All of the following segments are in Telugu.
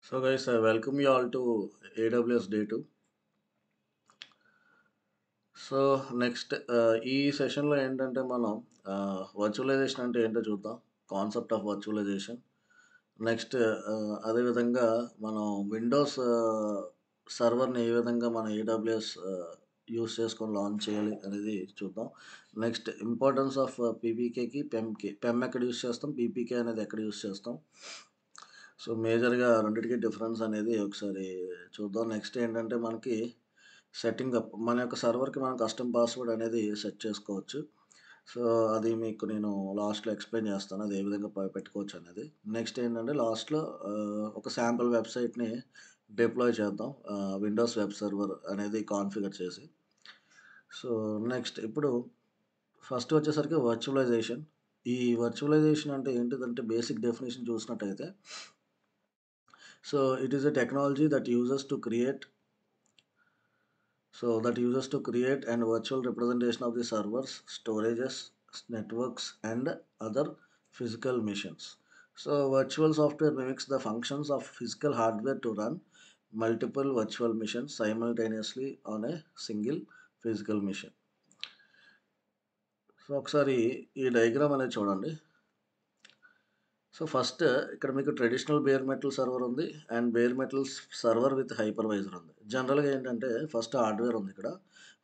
So guys, I welcome you all to AWS Day 2. So next ఈ సెషన్లో ఏంటంటే మనం వర్చువలైజేషన్ అంటే ఏంటో చూద్దాం. Concept of virtualisation. నెక్స్ట్ అదేవిధంగా మనం విండోస్ సర్వర్ని ఏ విధంగా మన ఏడబ్ల్యూఎస్ యూస్ చేసుకొని లాంచ్ చేయాలి అనేది చూద్దాం. నెక్స్ట్ ఇంపార్టెన్స్ ఆఫ్ పీపీకేకి పెమ్కి. పెమ్ ఎక్కడ యూస్ చేస్తాం, పీపీకే అనేది ఎక్కడ యూస్ చేస్తాం. సో మేజర్గా రెండింటికి డిఫరెన్స్ అనేది ఒకసారి చూద్దాం. నెక్స్ట్ ఏంటంటే మనకి సెట్టింగ్ అప్ మన యొక్క సర్వర్కి మనం కస్టమ్ పాస్వర్డ్ అనేది సెట్ చేసుకోవచ్చు. సో అది మీకు నేను లాస్ట్లో ఎక్స్ప్లెయిన్ చేస్తాను, అది ఏ విధంగా పెట్టుకోవచ్చు అనేది. నెక్స్ట్ ఏంటంటే లాస్ట్లో ఒక శాంపుల్ వెబ్సైట్ని డిప్లాయ్ చేద్దాం, విండోస్ వెబ్ సర్వర్ అనేది కాన్ఫిగర్ చేసి. సో నెక్స్ట్ ఇప్పుడు ఫస్ట్ వచ్చేసరికి వర్చువలైజేషన్. ఈ వర్చువలైజేషన్ అంటే ఏంటిదంటే బేసిక్ డెఫినేషన్ చూసినట్టయితే, so it is a technology that uses to create and virtual representation of the servers, storages, networks and other physical machines. So virtual software mimics the functions of physical hardware to run multiple virtual machines simultaneously on a single physical machine. So ఒకసారి ఈ డయాగ్రామ్ అనేది చూడండి. సో ఫస్ట్ ఇక్కడ మీకు ట్రెడిషనల్ బేర్ మెటల్ సర్వర్ ఉంది and bare metal server with hypervisor ఉంది. జనరల్గా ఏంటంటే ఫస్ట్ హార్డ్వేర్ ఉంది. ఇక్కడ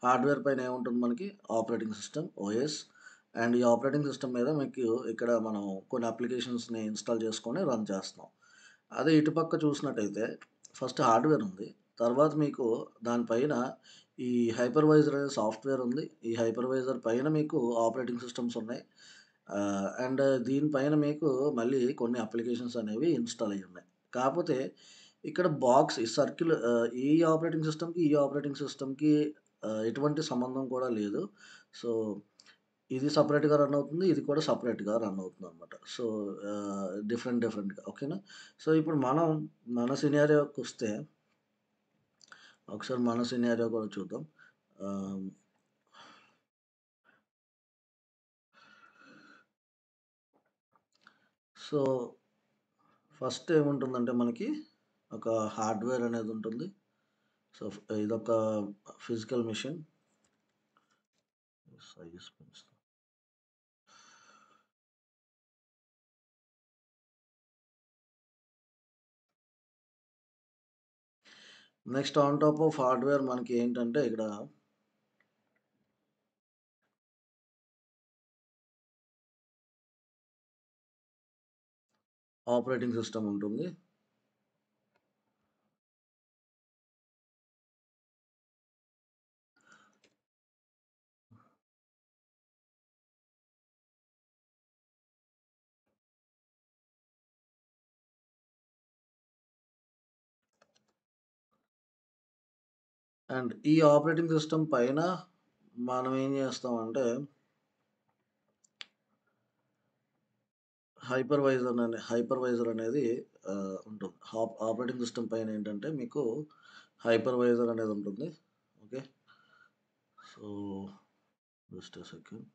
హార్డ్వేర్ పైన ఏముంటుంది, మనకి ఆపరేటింగ్ సిస్టమ్ ఓఎస్. అండ్ ఈ ఆపరేటింగ్ సిస్టమ్ మీద మీకు ఇక్కడ మనం కొన్ని అప్లికేషన్స్ని ఇన్స్టాల్ చేసుకొని రన్ చేస్తున్నాం. అదే ఇటుపక్క చూసినట్టయితే ఫస్ట్ హార్డ్వేర్ ఉంది, తర్వాత మీకు దానిపైన ఈ హైపర్వైజర్ అనే సాఫ్ట్వేర్ ఉంది. ఈ హైపర్వైజర్ పైన మీకు ఆపరేటింగ్ సిస్టమ్స్ ఉన్నాయి. అండ్ దీనిపైన మీకు మళ్ళీ కొన్ని అప్లికేషన్స్ అనేవి ఇన్స్టాల్ అయ్యి ఉన్నాయి. కాకపోతే ఇక్కడ బాక్స్ ఈ సర్కిల్, ఈ ఆపరేటింగ్ సిస్టమ్కి ఎటువంటి సంబంధం కూడా లేదు. సో ఇది సపరేట్గా రన్ అవుతుంది, ఇది కూడా సపరేట్గా రన్ అవుతుంది అనమాట. సో డిఫరెంట్గా, ఓకేనా. సో ఇప్పుడు మనం మన సినారియోకి వస్తే ఒకసారి మన సినారియో కూడా చూద్దాం. సో ఫస్ట్ ఏముంటుందంటే మనకి ఒక హార్డ్వేర్ అనేది ఉంటుంది. సో ఇదొక ఫిజికల్ మిషన్. సైజ్ పెంచుతాం. Next on top of hardware మనకి ఏంటంటే ఇక్కడ ఆపరేటింగ్ సిస్టమ్ ఉంటుంది. అండ్ ఈ ఆపరేటింగ్ సిస్టమ్ పైన మనం ఏం చేస్తామంటే హైపర్వైజర్ అనేది ఉంటుంది. ఆపరేటింగ్ సిస్టమ్ పైన ఏంటంటే మీకు హైపర్వైజర్ అనేది ఉంటుంది. Okay, so just second.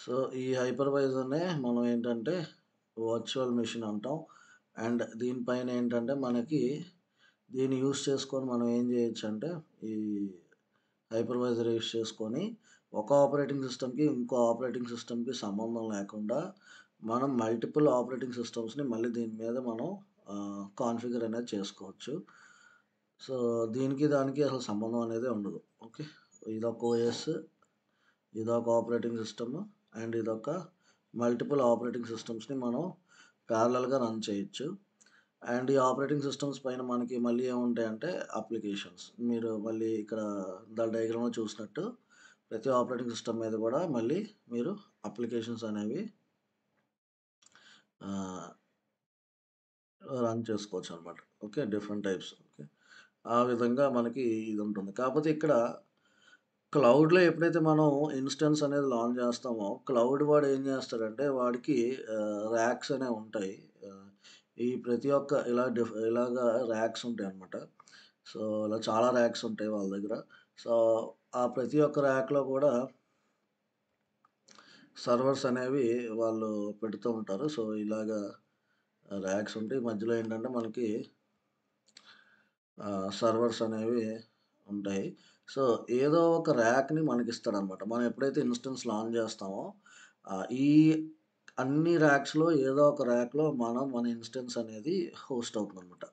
So ఈ హైపర్వైజర్నే మనం ఏంటంటే వర్చువల్ మెషిన్ అంటాం. అండ్ దీనిపైన ఏంటంటే మనకి దీన్ని యూస్ చేసుకొని మనం ఏం చేయొచ్చు అంటే ఈ హైపర్వైజర్ యూస్ చేసుకొని ఒక ఆపరేటింగ్ సిస్టమ్కి ఇంకో ఆపరేటింగ్ సిస్టమ్కి సంబంధం లేకుండా మనం మల్టిపుల్ ఆపరేటింగ్ సిస్టమ్స్ని మళ్ళీ దీని మీద మనం కాన్ఫిగర్ అనేది చేసుకోవచ్చు. సో దీనికి దానికి అసలు సంబంధం అనేది ఉండదు. ఓకే, ఇదొక ఓఎస్, ఇదొక ఆపరేటింగ్ సిస్టమ్ అండ్ ఇదొక మల్టిపుల్ ఆపరేటింగ్ సిస్టమ్స్ని మనం ప్యారలల్గా రన్ చేయొచ్చు. అండ్ ఈ ఆపరేటింగ్ సిస్టమ్స్ పైన మనకి మళ్ళీ ఏముంటాయంటే అప్లికేషన్స్. మీరు మళ్ళీ ఇక్కడ డయాగ్రామ్లో చూసినట్టు ప్రతి ఆపరేటింగ్ సిస్టమ్ మీద కూడా మళ్ళీ మీరు అప్లికేషన్స్ అనేవి రన్ చేసుకోవచ్చు అనమాట. Okay, different types. ఓకే, ఆ విధంగా మనకి ఇది ఉంటుంది. కాకపోతే ఇక్కడ క్లౌడ్లో ఎప్పుడైతే మనం ఇన్స్టెన్స్ అనేది లాంచ్ చేస్తామో క్లౌడ్ వాడు ఏం చేస్తాడంటే వాడికి ర్యాక్స్ అనేవి ఉంటాయి. ఈ ప్రతి ఒక్క ఇలాగా ర్యాక్స్ ఉంటాయి అన్నమాట. సో ఇలా చాలా ర్యాక్స్ ఉంటాయి వాళ్ళ దగ్గర. సో ఆ ప్రతి ఒక్క ర్యాక్లో కూడా సర్వర్స్ అనేవి వాళ్ళు పెడుతూ ఉంటారు. సో, ఇలాగా ర్యాక్స్ ఉంటాయి. మధ్యలో ఏంటంటే మనకి సర్వర్స్ అనేవి ఉంటాయి. సో, ఏదో ఒక ర్యాక్‌ని మనకిస్తాడనమాట. మనం ఎప్పుడైతే ఇన్‌స్టెన్స్ లాంచ్ జేస్తామో ఈ అన్ని ర్యాక్స్‌లో ఏదో ఒక ర్యాక్‌లో మన ఇన్‌స్టెన్స్ అనేది హోస్ట్ అవుతుందనమాట.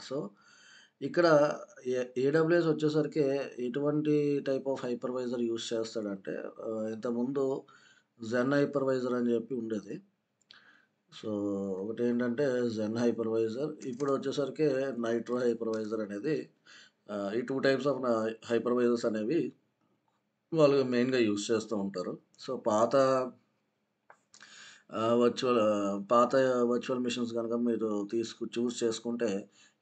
సో, ఇక్కడ ఏడబ్ల్యూఎస్ వచ్చేసరికి ఎటువంటి టైప్ ఆఫ్ హైపర్వైజర్ యూజ్ చేస్తాడంటే ఇంతకుముందు జెన్ హైపర్వైజర్ అని జెప్పి ఉండేది. సో, ఒకటేంటంటే జెన్ హైపర్వైజర్. ఇప్పుడొచ్చేసరికి నైట్రో హైపర్వైజర్ అనేది ఈ 2 టైప్స్ ఆఫ్ హైపర్వైజర్స్ అనేవి వాళ్ళు మెయిన్‌గా యూజ్ చేస్తూ ఉంటారు. సో, పాత వర్చువల్ మిషన్స్ గనక మీరు చూజ్ చేసుకుంటే,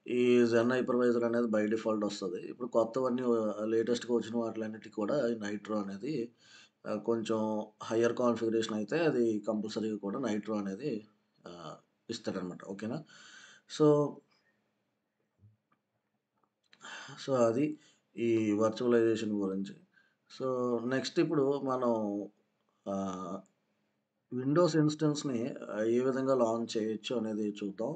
ఈ జెన్ హైపర్వైజర్ అనేది బై డిఫాల్ట్ ఒస్తది. ఇప్పుడు కొత్తవన్నీ లేటెస్ట్‌గా వచ్చిన వాటిలన్నిటికి కూడా ఈ నైట్రో అనేది కొంచెం హయ్యర్ కాన్ఫిగరేషన్ అయితే అది కంపల్సరీగా కూడా నైట్రో అనేది ఆహ్, ఇస్తాడనమాట. ఓకేనా? సో, అది ఈ వర్చువలైజేషన్ గురించి. సో, నెక్స్ట్ ఇప్పుడు మనం ఆహ్ విండోస్ ఇన్‌స్టెన్స్‌ని ఏ విధంగా లాంచ్ చేయొచ్చు అనేది చూద్దాం.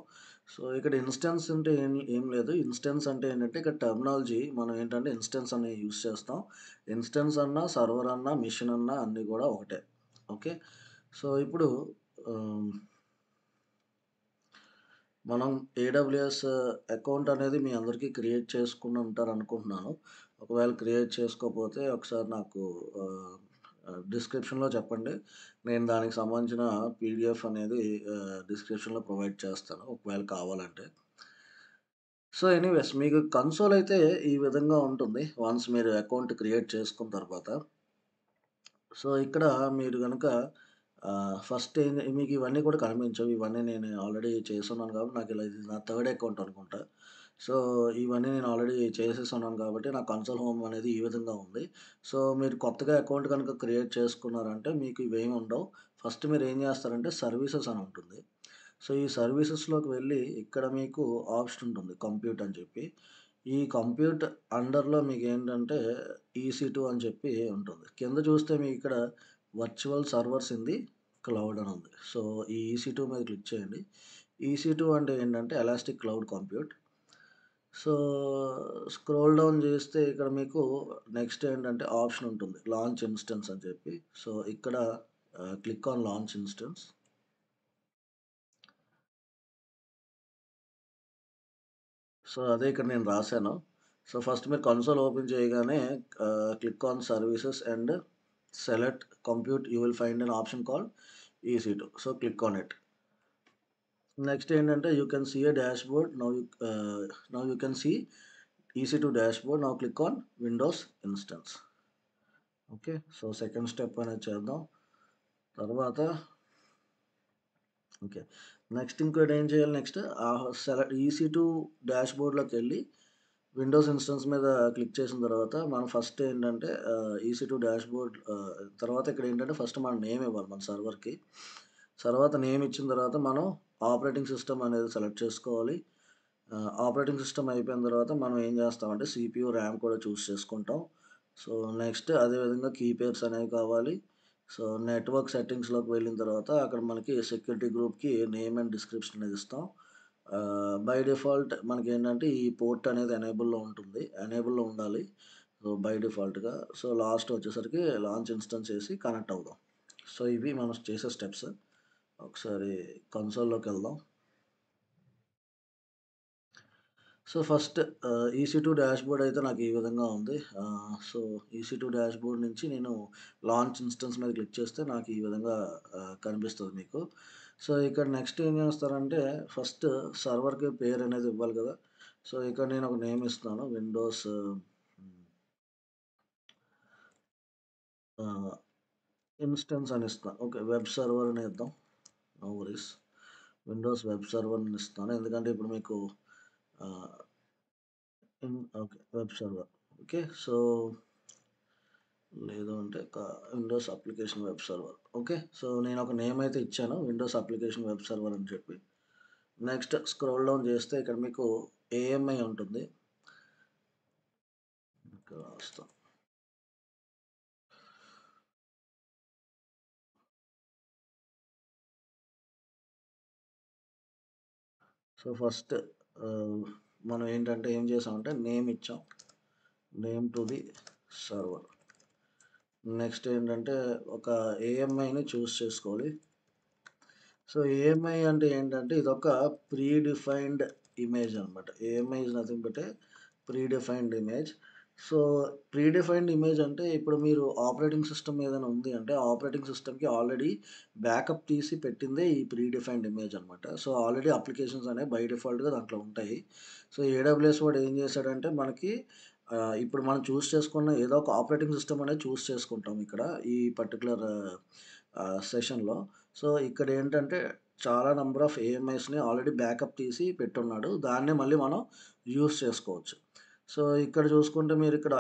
సో, ఇక్కడ ఇన్‌స్టెన్స్ అంటే ఏం లేదు. ఇన్‌స్టెన్స్ అంటే ఏంటంటే ఇక్కడ టర్మినాలజీ మనం ఏంటంటే ఇన్‌స్టెన్స్ అని యూజ్ చేస్తాం. ఇన్‌స్టెన్స్ అన్నా, సర్వర్ అన్నా, మెషిన్ అన్నా అన్నీ కూడా ఒకటే. ఓకే. సో, ఇప్పుడు ఆహ్, మనం ఏడబ్ల్యూఎస్ అకౌంట్ అనేది మీ అందరికీ క్రియేట్ చేసుకొని ఉంటారనుకుంటున్నాను. ఒకవేళ క్రియేట్ చేసుకోకపోతే ఒకసారి నాకు డిస్క్రిప్షన్‌లో చెప్పండి. నేను దానికి సంబంధించిన పీడిఎఫ్ అనేది డిస్క్రిప్షన్‌లో ప్రొవైడ్ చేస్తాను. ఒకవేళ కావాలంటే. సో, ఎనీవేస్ మీకు కన్సోల్ అయితే ఈ విధంగా ఉంటుంది. వన్స్ మీరు అకౌంట్ క్రియేట్ చేసుకున్న తర్వాత. సో, ఇక్కడ మీరు గనక ఫస్ట్ మీకు ఇవన్నీ కూడా కనిపించవు. ఇవన్నీ నేను ఆల్రెడీ చేసున్నాను కాబట్టి ఇది నా థర్డ్ అకౌంట్ అనుకుంటా. సో, ఇవన్నీ నేను ఆల్రెడీ చేసేసున్నాను కాబట్టి నా కన్సోల్ హోమ్ అనేది ఈ విధంగా ఉంది. సో, మీరు కొత్తగా అకౌంట్ గనుక క్రియేట్ చేసుకున్నారంటే మీకు ఇవేమి ఉండవు. ఫస్ట్ మీరేం చేస్తారంటే సర్వీసెస్ అని ఉంటుంది. సో, ఈ సర్వీసెస్‌లోకి వెళ్ళి ఇక్కడ మీకు ఆప్షన్ ఉంటుంది కంప్యూట్ అని చెప్పి. ఈ కంప్యూట్ అండర్‌లో మీకేంటంటే ఈసీ2 అని చెప్పి ఉంటుంది. కింద చూస్తే మీకిక్కడ virtual servers in the cloud అని ఉంది. సో, ఈ ఈసీ2 మీద క్లిక్ చేయండి. ఈసీ2 అంటే ఏంటంటే elastic cloud compute. So, scroll down చేస్తే ఇక్కడ మీకు నెక్స్ట్ ఏంటంటే ఆప్షన్ ఉంటుంది. లాంచ్ ఇన్‌స్టెన్స్ అని చెప్పి. సో, ఇక్కడ click on launch instance. So, అదే ఇక్కడ నేను రాసాను. సో, ఫస్ట్ మీరు కన్సోల్ ఓపెన్ చేయగానే click on services and select compute you will find an option called EC2. So, click on it. Next ఏంటంటే you can see a dashboard. Now you can see EC2 dashboard. Now click on Windows instance. Okay. So, second step అనేది చేద్దాం. తర్వాత ఓకే. నెక్స్ట్ ఇంకోటి ఏం చేయాలి నెక్స్ట్ ఈసీ2 డాష్‌బోర్డ్‌లోకెళ్ళి విండోస్ ఇన్‌స్టెన్స్ మీద క్లిక్ చేసిన తర్వాత మనం ఫస్ట్ ఏంటంటే ఈసీ2 డాష్‌బోర్డ్ తర్వాత ఇక్కడేంటంటే ఫస్ట్ మన నేమ్ ఇవ్వాలి మన సర్వర్‌కి. తర్వాత నేమ్ ఇచ్చిన తర్వాత మనం ఆపరేటింగ్ సిస్టమ్ అనేది సెలెక్ట్ చేసుకోవాలి. ఆపరేటింగ్ సిస్టమ్ అయిపోయిన తర్వాత మనం ఏం చేస్తామంటే సీపీయూ, ర్యామ్ కూడా చూజ్ చేసుకుంటాం. సో, నెక్స్ట్ అదేవిధంగా కీ పేర్స్ అనేవి కావాలి. సో, నెట్వర్క్ సెట్టింగ్స్‌లోకి వెళ్ళిన తర్వాత అక్కడ మనకి సెక్యూరిటీ గ్రూప్‌కి నేమ్ అండ్ డిస్క్రిప్షన్ అనేది ఇస్తాం. బై డిఫాల్ట్ మనకేంటంటే ఈ పోర్ట్ అనేది ఎనేబుల్‌లో ఉంటుంది. ఎనేబుల్‌లో ఉండాలి. సో, బై డిఫాల్ట్‌గా. సో, లాస్ట్ వచ్చేసరికి లాంచ్ ఇన్‌స్టెన్స్ చేసి కనెక్ట్ అవుదాం. సో, ఇవి మనం చేసే స్టెప్స్. ఒకసారి కన్సోల్‌లోకెళ్దాం. సో, ఫస్ట్ ఈసీ2 డాష్‌బోర్డ్ అయితే నాకు ఈ విధంగా ఉంది. సో, ఈసీ2 డాష్‌బోర్డ్ నుంచి నేను లాంచ్ ఇన్‌స్టెన్స్ మీద క్లిక్ చేస్తే నాకు ఈ విధంగా కనిపిస్తది మీకు. సో, ఇక్కడ నెక్స్ట్ ఏం చేస్తారంటే ఫస్ట్ సర్వర్‌కి పేరు అనేది ఇవ్వాలి కదా! సో, ఇక్కడ నేను ఒక నేమ్ ఇస్తున్నాను. విండోస్ ఆహ్, ఇన్‌స్టెన్స్ అని ఇస్తాను. ఓకే. వెబ్ సర్వర్ అని ఇద్దాం. No worries. Windows web server అని ఇస్తాను. ఎందుకంటే ఇప్పుడు మీకు ఆహ్, okay. Web server. Okay. So లేదు అంటే Windows application web server. Okay. So, నేనొక నేమ్ అయితే ఇచ్చాను. విండోస్ అప్లికేషన్ వెబ్ సర్వర్ అని చెప్పి. నెక్స్ట్ స్క్రోల్ డౌన్ చేస్తే ఇక్కడ మీకు ఏఎంఐ ఉంటుంది. ఇక్కడ రాస్తా. సో, ఫస్ట్ మనం ఏంటంటే ఏం చేసామంటే నేమ్ ఇచ్చాం. Name to the server. Next ఏంటంటే ఒక ఏఎంఐని చూస్ చేసుకోవాలి. సో, ఏఎంఐ అంటే ఏంటంటే ఇదొక ప్రీ డిఫైన్డ్ ఇమేజ్ అనమాట. AMI is nothing but A pre defined image. So, pre defined image అంటే ఇప్పుడు మీరు ఆపరేటింగ్ సిస్టమ్ ఏదైనా ఉంది అంటే ఆపరేటింగ్ సిస్టమ్‌కి ఆల్రెడీ బ్యాకప్ తీసి పెట్టిందే ఈ ప్రీ డిఫైన్డ్ ఇమేజ్ అనమాట. సో, ఆల్రెడీ అప్లికేషన్స్ అనేవి బై డిఫాల్ట్‌గా దాంట్లో ఉంటాయి. సో, ఏడబ్ల్యూఎస్ వాడు ఏం చేశాడంటే మనకి ఇప్పుడు మనం చూజ్ చేసుకున్న ఏదో ఒక ఆపరేటింగ్ సిస్టమ్ అనేది చూజ్ చేసుకుంటాం ఇక్కడ ఈ పర్టిక్యులర్ సెషన్‌లో. సో, ఇక్కడేంటంటే చాలా నంబర్ ఆఫ్ ఏఎంఐస్‌ని ఆల్రెడీ బ్యాకప్ తీసి పెట్టున్నాడు. దాన్నే మళ్ళీ మనం యూజ్ చేసుకోవచ్చు. సో, ఇక్కడ చూసుకుంటే మీరిక్కడ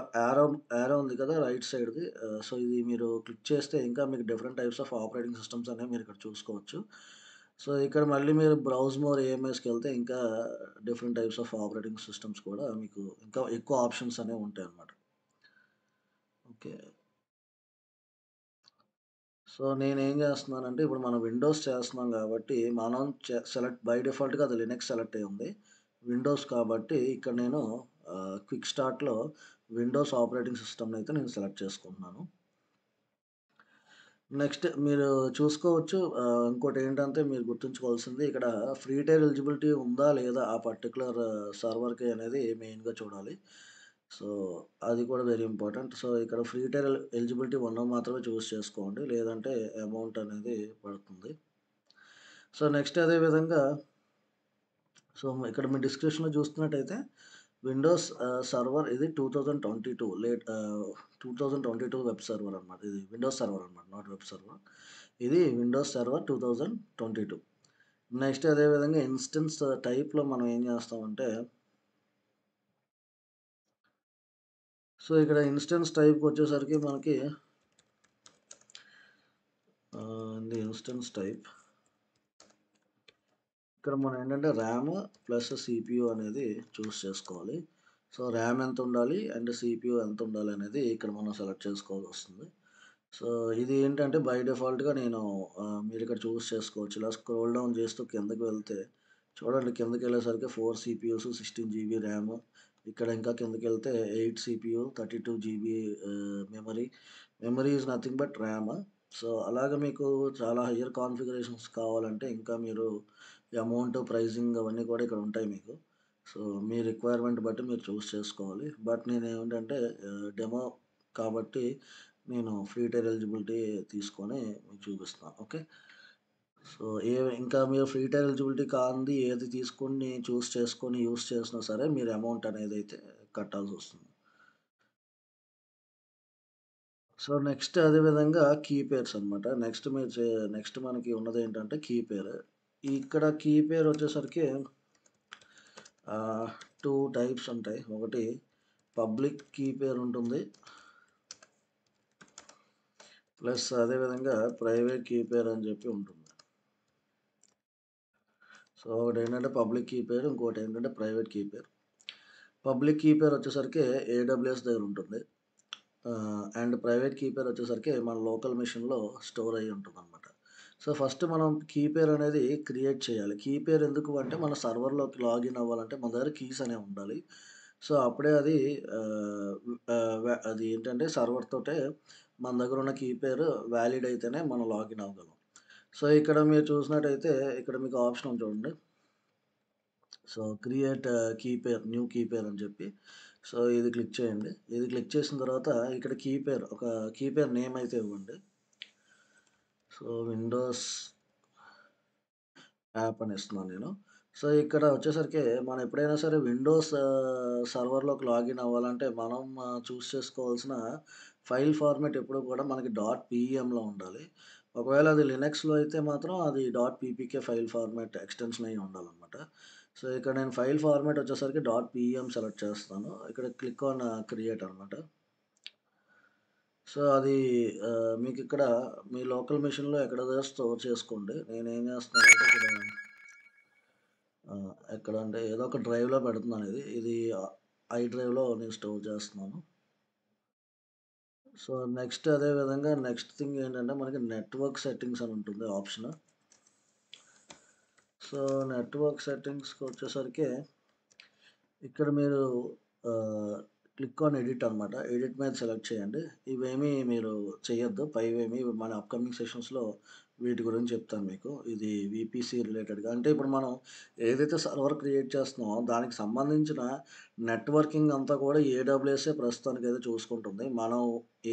యారో ఉంది కదా! రైట్ సైడ్‌ది. సో, ఇది మీరు క్లిక్ చేస్తే ఇంకా మీకు different types of operating systems అనేవి మీరిక్కడ చూసుకోవచ్చు. సో, ఇక్కడ మళ్ళీ మీరు బ్రౌజ్ మోర్ ఏఎంఎస్‌కెళ్తే ఇంకా different types of operating systems కూడా మీకు ఇంకా ఎక్కువ ఆప్షన్స్ అనేవి ఉంటాయన్నమాట. ఓకే. సో, నేనేం జేస్తున్నానంటే, ఇప్పుడు మనం విండోస్ చేస్తున్నాం గాబట్టి, మనం సెలెక్ట్ బై డిఫాల్ట్‌గా అది లినక్స్ సెలెక్ట్ అయ్యి ఉంది. విండోస్ కాబట్టి, ఇక్కడ నేను క్విక్ స్టార్ట్‌లో విండోస్ ఆపరేటింగ్ సిస్టమ్‌నయితే నేను సెలెక్ట్ చేసుకుంటున్నాను. నెక్స్ట్ మీరు చూసుకోవచ్చు ఇంకోటేంటంటే మీరు గుర్తుంచుకోవాల్సింది ఇక్కడ ఫ్రీ టైర్ ఎలిజిబిలిటీ ఉందా? లేదా? ఆ పర్టిక్యులర్ సర్వర్‌కి అనేది మెయిన్‌గా చూడాలి. సో, అది కూడా వెరీ ఇంపార్టెంట్. సో, ఇక్కడ ఫ్రీ టైర్ ఎలిజిబిలిటీ ఉన్నవి మాత్రమే చూజ్ చేసుకోండి. లేదంటే అమౌంట్ అనేది పడుతుంది. సో, నెక్స్ట్ అదే విధంగా సో, ఇక్కడ మీ డిస్క్రిప్షన్‌లో చూస్తున్నట్టయితే విండోస్ సర్వర్ ఇది 2022 2022 వెబ్ సర్వర్ అనమాట. ఇది విండోస్ సర్వర్ అనమాట. Not web server. ఇది విండోస్ సర్వర్ 2022. నెక్స్ట్ అదే విధంగా ఇన్‌స్టెన్స్ టైప్‌లో మనం ఏం చేస్తామంటే సో, ఇక్కడ ఇన్‌స్టెన్స్ టైప్‌కొచ్చేసరికి మనకి ఇది ఇన్‌స్టెన్స్ టైప్. ఇక్కడ మనం ఏంటంటే ర్యామ్ ప్లస్ సీపీయూ అనేది చూస్ చేసుకోవాలి. సో, ర్యామ్ ఎంతుండాలి అండ్ సీపీయూ ఎంతుండాలి అనేది ఇక్కడ మనం సెలెక్ట్ చేసుకోవాల్సొస్తుంది. సో, ఇది ఏంటంటే బై డిఫాల్ట్‌గా నేను మీరిక్కడ చూస్ చేసుకోవచ్చు. ఇలా స్క్రోల్ డౌన్ చేస్తూ కిందకి వెళ్తే చూడండి కిందకెళ్ళేసరికి 4 సీపీయూస్, 16 జీబీ ర్యామ్. ఇక్కడ ఇంకా కిందకెళ్తే 8 CPU, 32 GB memory. Memory is nothing but RAM. So, అలాగ మీకు చాలా హయ్యర్ కాన్ఫిగరేషన్స్ కావాలంటే ఇంకా మీరు అమౌంట్, ప్రైజింగ్ అవన్నీ కూడా ఇక్కడ ఉంటాయి మీకు. సో, మీ రిక్వైర్మెంట్ బట్టి మీరు చూస్ చేసుకోవాలి. బట్ నేనేంటంటే డెమో కాబట్టి నేను ఫ్రీ టైర్ ఎలిజిబిలిటీ తీసుకొని మీకు చూపిస్తున్నాను. ఓకే. సో, ఇంకా మీరు ఫ్రీ టైర్ ఎలిజిబిలిటీ కానిది ఏది తీసుకొని చూస్ చేసుకొని యూజ్ చేసినా సరే మీరు అమౌంట్ అనేదైతే కట్టాల్సొస్తుంది. సో, నెక్స్ట్ అదే విధంగా కీ పేర్స్ అనమాట. నెక్స్ట్ మనకి ఉన్నదేంటంటే కీ పేర్. ఇక్కడ కీ పేర్ వచ్చేసరికి 2 టైప్స్ ఉంటాయి. ఒకటి పబ్లిక్ కీ పేర్ ఉంటుంది. ప్లస్ అదే విధంగా ప్రైవేట్ కీ పేర్ అని చెప్పి ఉంటుంది. సో, ఒకటేంటంటే పబ్లిక్ కీ పేర్, ఇంకోటేంటంటే private key pair. Public key pair వచ్చేసరికి ఏడబ్ల్యూఎస్ దగ్గర ఉంటుంది. అండ్ ప్రైవేట్ కీ పేర్ వచ్చేసరికి మన లోకల్ మెషిన్‌లో స్టోర్ అయ్యి ఉంటుందనమాట. సో, ఫస్ట్ మనం కీ పేర్ అనేది క్రియేట్ చేయాలి. కీ పేర్ ఎందుకు అంటే మన సర్వర్‌లోకి లాగిన్ అవ్వాలంటే మన దగ్గర కీస్ అనేవి ఉండాలి. సో, అప్పుడే అది ఆహ్, అది ఏంటంటే సర్వర్ తోటే మన దగ్గర ఉన్న కీ పేరు వాలిడ్ అయితేనే మనం లాగిన్ అవ్వగలం. సో, ఇక్కడ మీరు చూసినట్టయితే ఇక్కడ మీకు ఆప్షన్ ఉంది చూడండి. So, create key pair, new key pair అని చెప్పి. సో, ఇది క్లిక్ చేయండి. ఇది క్లిక్ చేసిన తర్వాత ఇక్కడ ఒక కీ పేర్ నేమ్ అయితే ఇవ్వండి. సో, విండోస్ యాప్ అని ఇస్తున్నాను నేను. సో, ఇక్కడ వచ్చేసరికి మనం ఎప్పుడైనా సరే విండోస్ సర్వర్‌లోకి లాగిన్ అవ్వాలంటే మనం చూజ్ చేసుకోవాల్సిన ఫైల్ ఫార్మాట్ ఎప్పుడు కూడా మనకి డాట్ పీఈఎంలో ఉండాలి. ఒకవేళ అది లినక్స్‌లో అయితే మాత్రం అది dot PPK file format extension అయ్యి ఉండాలనమాట. సో, ఇక్కడ నేను ఫైల్ ఫార్మాట్ వచ్చేసరికి డాట్ పీఈఎం సెలెక్ట్ చేస్తాను. ఇక్కడ క్లిక్ ఆన్ క్రియేట్ అనమాట. సో, అది మీకిక్కడ మీ లోకల్ మెషిన్‌లో ఎక్కడ దగ్గర స్టోర్ చేసుకోండి. నేనేం చేస్తున్నానంటే ఇక్కడ ఎక్కడంటే ఏదో ఒక డ్రైవ్‌లో పెడుతున్నాను ఇది. ఇది ఐ డ్రైవ్‌లో నేను స్టోర్ చేస్తున్నాను. సో, నెక్స్ట్ అదే విధంగా నెక్స్ట్ థింగ్ ఏంటంటే మనకి నెట్వర్క్ సెట్టింగ్స్ అని ఉంటుంది ఆప్షన్. సో, నెట్వర్క్ సెట్టింగ్స్‌కొచ్చేసరికి ఇక్కడ మీరు క్లిక్ ఆన్ ఎడిట్ అనమాట. ఎడిట్ మీద సెలెక్ట్ చేయండి. ఇవేమీ మీరు చెయ్యొద్దు. పైవేమి మన అప్‌కమింగ్ సెషన్స్‌లో వీటి గురించి చెప్తాను మీకు. ఇది వీపీసీ రిలేటెడ్‌గా. అంటే ఇప్పుడు మనం ఏదైతే సర్వర్ క్రియేట్ చేస్తున్నామో దానికి సంబంధించిన నెట్వర్కింగ్ అంతా కూడా ఏడబ్ల్యూఎస్సే ప్రస్తుతానికైతే చూసుకుంటుంది. మనం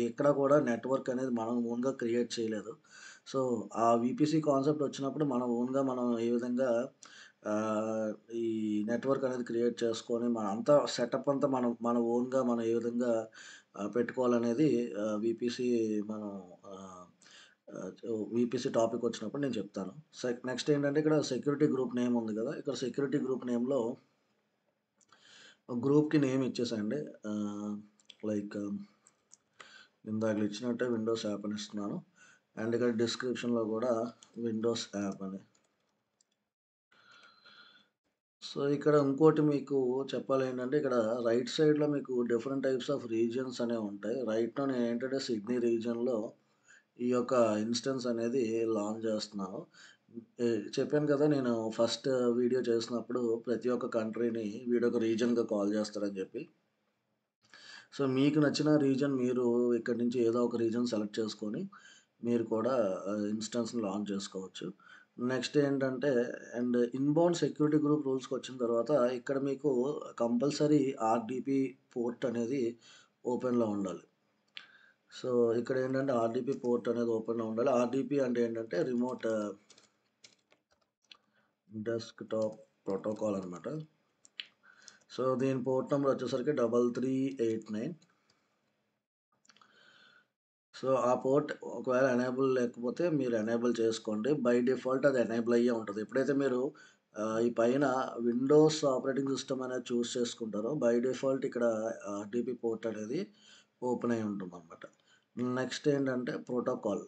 ఎక్కడ కూడా నెట్వర్క్ అనేది మనం ఓన్‌గా క్రియేట్ చేయలేదు. సో, ఆ వీపీసీ కాన్సెప్ట్ వచ్చినప్పుడు మనం ఓన్‌గా మనం ఏ విధంగా ఆహ్, ఈ నెట్వర్క్ అనేది క్రియేట్ చేసుకొని అంతా సెటప్ అంతా మన ఓన్‌గా మనం ఏ విధంగా పెట్టుకోవాలనేది వీపీసీ మనం ఆహ్, ఆహ్, వీపీసీ టాపిక్ వచ్చినప్పుడు నేను చెప్తాను. నెక్స్ట్ ఏంటంటే ఇక్కడ సెక్యూరిటీ గ్రూప్ నేమ్ ఉంది కదా! ఇక్కడ సెక్యూరిటీ గ్రూప్ నేమ్‌లో గ్రూప్‌కి నేమ్ ఇచ్చేసేయండి. లైక్ ఇందాకల ఇచ్చినట్టే విండోస్ యాప్ అని ఇస్తున్నాను. అండ్ ఇక్కడ డిస్క్రిప్షన్‌లో కూడా విండోస్ యాప్ అని. సో, ఇక్కడ ఇంకోటి మీకు చెప్పాలేంటంటే, ఇక్కడ రైట్ సైడ్‌లో మీకు డిఫరెంట్ టైప్స్ ఆఫ్ రీజియన్స్ అనేవుంటాయి. రైట్‌లో నేనేంటంటే సిడ్నీ రీజియన్‌లో ఈ యొక్క ఇన్‌స్టెన్స్ అనేది లాంచ్ చేస్తున్నాను. చెప్పాను కదా! నేను ఫస్ట్ వీడియో చేసినప్పుడు ప్రతి ఒక్క కంట్రీని వీడొక రీజియన్‌గా కాల్ చేస్తాడని చెప్పి. సో, మీకు నచ్చిన రీజియన్ మీరు ఇక్కడి నుంచి ఏదో ఒక రీజియన్ సెలెక్ట్ చేసుకొని, మీరు కూడా ఇన్‌స్టెన్స్‌ని లాంచ్ చేసుకోవచ్చు. నెక్స్ట్ ఏంటంటే ఇన్‌బౌండ్ సెక్యూరిటీ గ్రూప్ రూల్స్‌కొచ్చిన తర్వాత ఇక్కడ మీకు కంపల్సరీ ఆర్‌డిపి పోర్ట్ అనేది ఓపెన్‌లో ఉండాలి. సో, ఇక్కడేంటంటే ఆర్‌డిపి పోర్ట్ అనేది ఓపెన్‌లో ఉండాలి. ఆర్‌డిపి అంటే ఏంటంటే రిమోట్ డెస్క్‌టాప్ ప్రోటోకాల్ అనమాట. సో, దీని పోర్ట్ నంబర్ వచ్చేసరికి 3389. సో, ఆ పోర్ట్ ఒకవేళ ఎనేబుల్ లేకపోతే మీరు ఎనేబుల్ చేసుకోండి. బై డిఫాల్ట్ అది ఎనేబుల్ అయ్యే ఉంటది. ఎప్పుడైతే మీరు ఈ పైన విండోస్ ఆపరేటింగ్ సిస్టమ్ అనేది చూజ్ చేసుకుంటారో బై డిఫాల్ట్ ఇక్కడ ఆర్‌డిపి పోర్ట్ అనేది ఓపెన్ అయ్యి ఉంటుందన్నమాట. నెక్స్ట్ ఏంటంటే ప్రోటోకాల్.